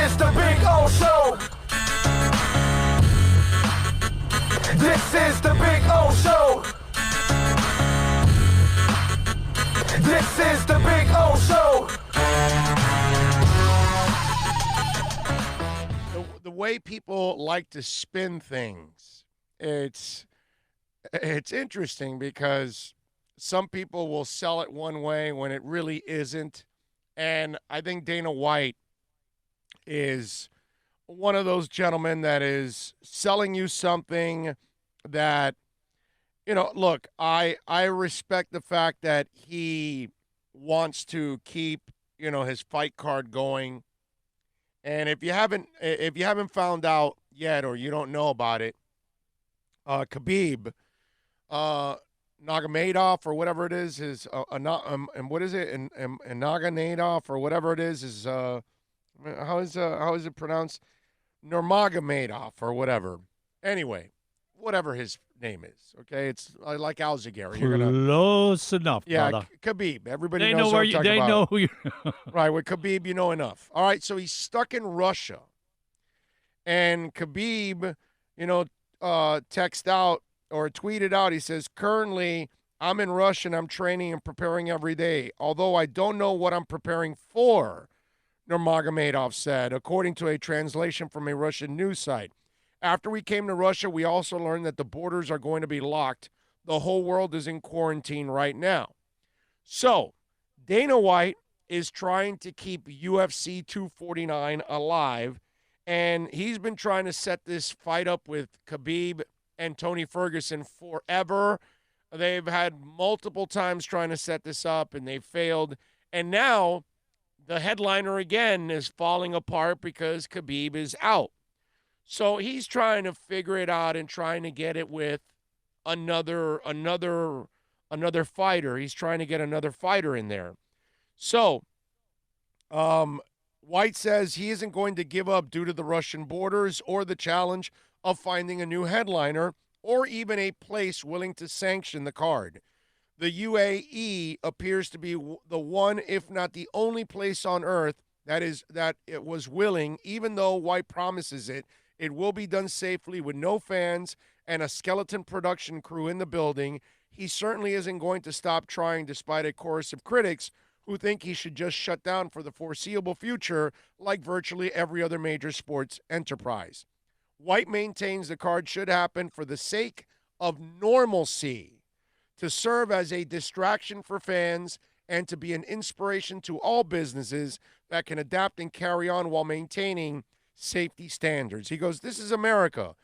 is the Big O Show. This is the Big O Show. This is the Big O Show. The way people like to spin things, it's interesting because some people will sell it one way when it really isn't. And I think Dana White is one of those gentlemen that is selling you something that, look, I respect the fact that he wants to keep, his fight card going. And if you haven't found out yet or you don't know about it, Khabib Nurmagomedov or whatever it is and what is it? And Nurmagomedov or whatever it is how is it pronounced? Nurmagomedov or whatever. Anyway, whatever his name is, okay? It's like Alzugaray. Close enough, yeah, brother. Khabib. Everybody They knows know what where I'm you. talking They about. know who you. Right, with Khabib, you know enough. All right, so he's stuck in Russia. And Khabib, texted out or tweeted out, he says, currently, I'm in Russia and I'm training and preparing every day, although I don't know what I'm preparing for, Nurmagomedov said, according to a translation from a Russian news site. After we came to Russia, we also learned that the borders are going to be locked. The whole world is in quarantine right now. So, Dana White is trying to keep UFC 249 alive, and he's been trying to set this fight up with Khabib and Tony Ferguson forever. They've had multiple times trying to set this up, and they've failed. And now the headliner again is falling apart because Khabib is out. So he's trying to figure it out and trying to get it with another fighter. He's trying to get another fighter in there. So White says he isn't going to give up due to the Russian borders or the challenge of finding a new headliner or even a place willing to sanction the card. The UAE appears to be the one, if not the only place on earth that it was willing, even though White promises it will be done safely with no fans and a skeleton production crew in the building. He certainly isn't going to stop trying despite a chorus of critics who think he should just shut down for the foreseeable future like virtually every other major sports enterprise. White maintains the card should happen for the sake of normalcy, to serve as a distraction for fans and to be an inspiration to all businesses that can adapt and carry on while maintaining safety standards. He goes, this is America,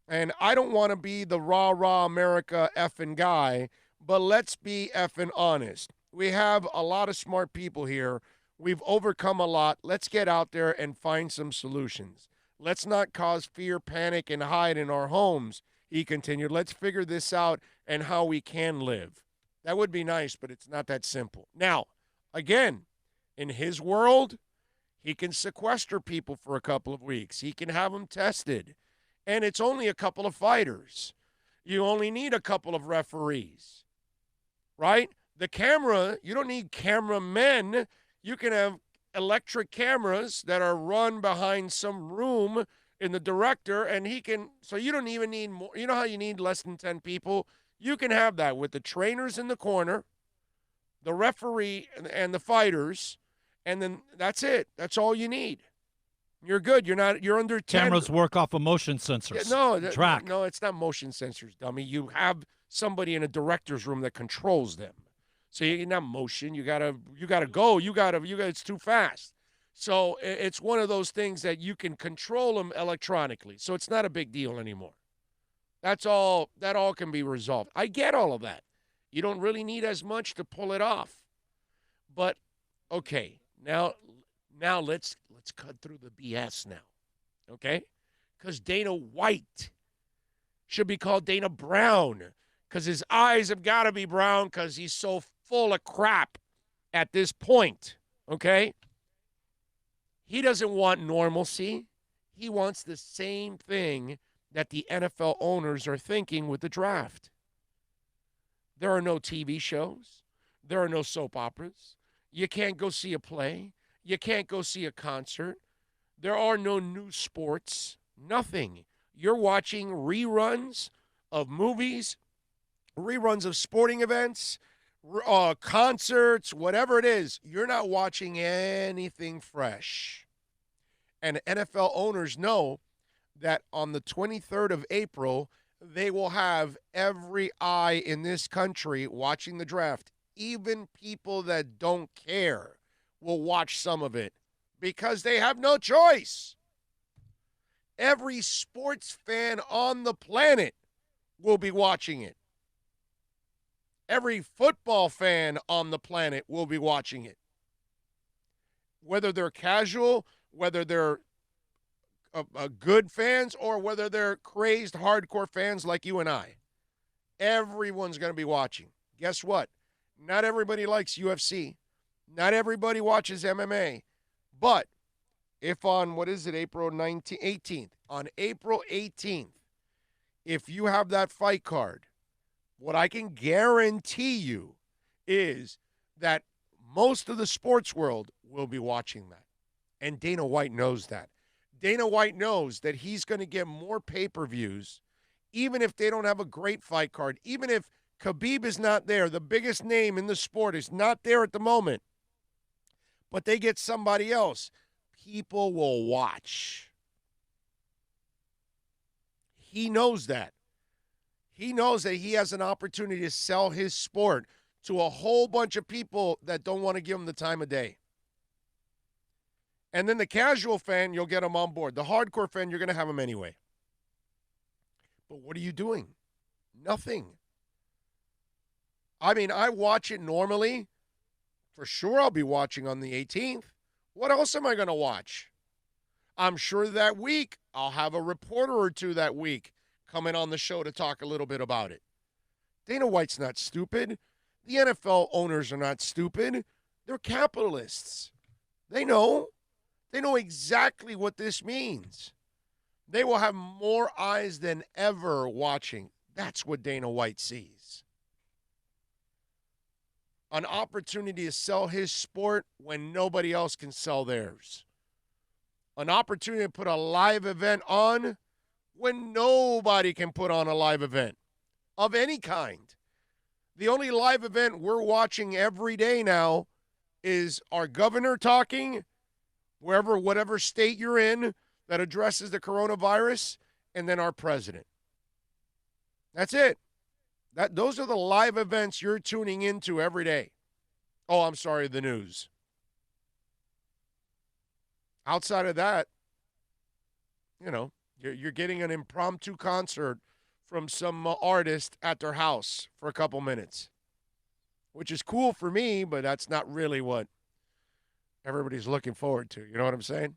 and I don't want to be the rah-rah America effing guy, but let's be effing honest. We have a lot of smart people here. We've overcome a lot. Let's get out there and find some solutions. Let's not cause fear, panic, and hide in our homes, he continued. Let's figure this out and how we can live. That would be nice, but it's not that simple. Now, again, in his world, he can sequester people for a couple of weeks. He can have them tested. And it's only a couple of fighters. You only need a couple of referees, right? The camera, you don't need cameramen. You can have electric cameras that are run behind some room in the director, and he can, so you don't even need more. You know how you need less than 10 people? You can have that with the trainers in the corner, the referee, and the fighters, and then that's it. That's all you need. You're good. You're under 10. Cameras work off of motion sensors. Track. No, it's not motion sensors, dummy. You have somebody in a director's room that controls them. So you're not motion. You gotta go. It's too fast. So it's one of those things that you can control them electronically. So it's not a big deal anymore. That all can be resolved. I get all of that. You don't really need as much to pull it off. But okay, now let's cut through the BS now. Okay? Because Dana White should be called Dana Brown, because his eyes have got to be brown because he's so full of crap at this point. Okay? He doesn't want normalcy. He wants the same thing that the NFL owners are thinking with the draft. There are no TV shows. There are no soap operas. You can't go see a play. You can't go see a concert. There are no new sports, nothing. You're watching reruns of movies, reruns of sporting events, concerts, whatever it is. You're not watching anything fresh. And NFL owners know that on the 23rd of April, they will have every eye in this country watching the draft. Even people that don't care will watch some of it because they have no choice. Every sports fan on the planet will be watching it. Every football fan on the planet will be watching it. Whether they're casual, whether they're good fans, or whether they're crazed hardcore fans like you and I. Everyone's going to be watching. Guess what? Not everybody likes UFC. Not everybody watches MMA. But if on, April 18th, on April 18th, if you have that fight card, what I can guarantee you is that most of the sports world will be watching that. And Dana White knows that. Dana White knows that he's going to get more pay-per-views, even if they don't have a great fight card, even if Khabib is not there, the biggest name in the sport is not there at the moment, but they get somebody else. People will watch. He knows that. He knows that he has an opportunity to sell his sport to a whole bunch of people that don't want to give him the time of day. And then the casual fan, you'll get him on board. The hardcore fan, you're going to have him anyway. But what are you doing? Nothing. I mean, I watch it normally. For sure I'll be watching on the 18th. What else am I going to watch? I'm sure that week I'll have a reporter or two that week coming on the show to talk a little bit about it. Dana White's not stupid. The NFL owners are not stupid. They're capitalists. They know. They know exactly what this means. They will have more eyes than ever watching. That's what Dana White sees. An opportunity to sell his sport when nobody else can sell theirs. An opportunity to put a live event on when nobody can put on a live event of any kind. The only live event we're watching every day now is our governor talking, whatever state you're in that addresses the coronavirus, and then our president. That's it. Those are the live events you're tuning into every day. Oh, I'm sorry, the news. Outside of that, you're getting an impromptu concert from some artist at their house for a couple minutes, which is cool for me, but that's not really what everybody's looking forward to. You know what I'm saying?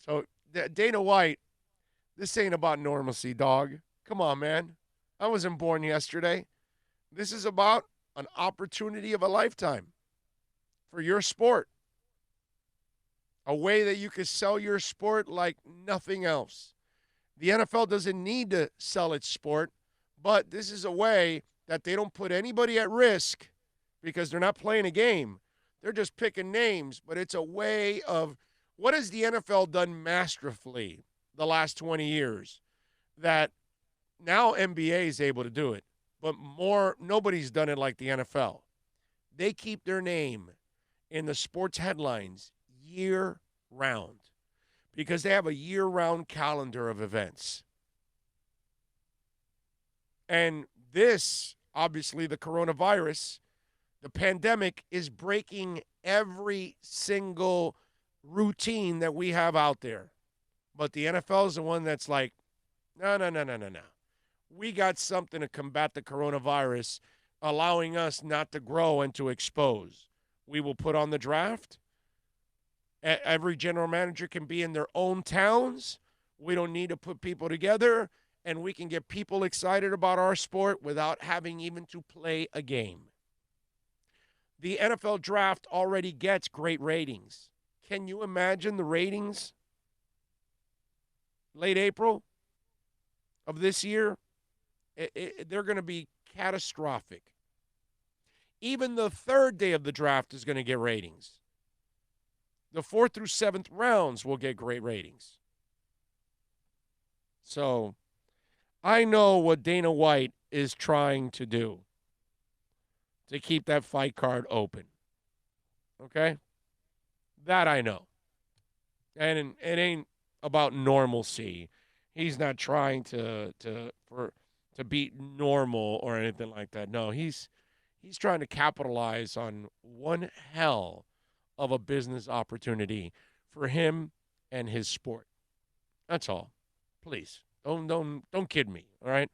So, Dana White, this ain't about normalcy, dog. Come on, man. I wasn't born yesterday. This is about an opportunity of a lifetime for your sport. A way that you can sell your sport like nothing else. The NFL doesn't need to sell its sport, but this is a way that they don't put anybody at risk because they're not playing a game. They're just picking names, but it's a way of what has the NFL done masterfully the last 20 years that now NBA is able to do it, but nobody's done it like the NFL. They keep their name in the sports headlines year-round because they have a year-round calendar of events. And this, obviously, the coronavirus, the pandemic is breaking every single routine that we have out there. But the NFL is the one that's like, no. We got something to combat the coronavirus, allowing us not to grow and to expose. We will put on the draft. Every general manager can be in their own towns. We don't need to put people together, and we can get people excited about our sport without having even to play a game. The NFL draft already gets great ratings. Can you imagine the ratings late April of this year? They're going to be catastrophic. Even the third day of the draft is going to get ratings. The 4th through 7th rounds will get great ratings. So I know what Dana White is trying to do to keep that fight card open. Okay? That I know. And it ain't about normalcy. He's not trying to beat normal or anything like that. No, he's trying to capitalize on one hell of a business opportunity for him and his sport. That's all. Please. Don't kid me, all right?